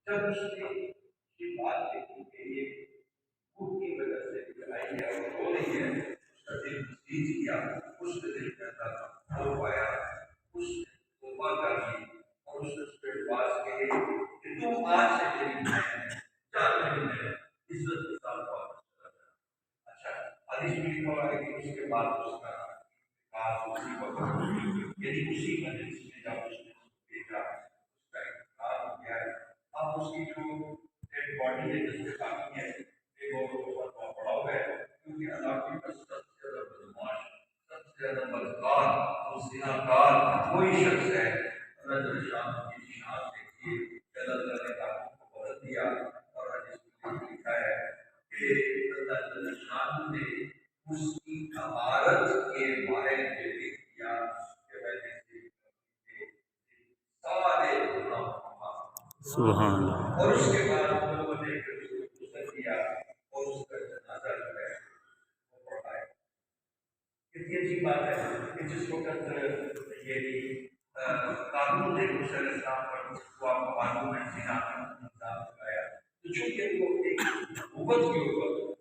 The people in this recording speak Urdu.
جب اس نے یہ بات دیکھی کہ یہ بھوک کی وجہ سے آئی ہے اور رو رہی ہے، اس کا دل سیج کیا، اس کے دل کے اندر رو پایا، اس نے توبہ کر لی اور اس کے پاس کہے کہ تم آج سے میری بہن ہے، جان نہیں ہے، عزت کے ساتھ واپس چلا جا۔ اچھا، حدیث میں لکھا ہوا ہے کہ اس کے بعد اس کا انتقال اسی وقت، یعنی اسی مجلس میں جب اس نے دیکھا اس کا انتقال ہو گیا ہے۔ اب اس کی جو ڈیڈ باڈی ہے جس کے باقی ہے وہ پڑا ہوا ہے، کیونکہ علاقے کا سب سے زیادہ بدماش، سب سے زیادہ بدکار اور زناکار کوئی شخص ہے۔ اللہ جل شانہ کی شان دیکھیے کہ اللہ تعالیٰ نے آپ کو بدل دیا، اور حدیث میں لکھا ہے کہ اللہ جل شانہ نے اس کی طہارت کے بارے میں لکھ دیا کہ ویسے سارے گناہ سبحان اللہ۔ اور اس کے بعد لوگوں نے اس کو غسل کیا اور اس کا جنازہ جو ہے وہ پڑھایا۔ کتنی اچھی بات ہے کہ جس وقت یہ قانون نے موسیٰ علیہ السلام پر کو آپ کو معلوم ہے زنا کا الزام لگایا، تو چونکہ وہ ایک نبوت کے اوپر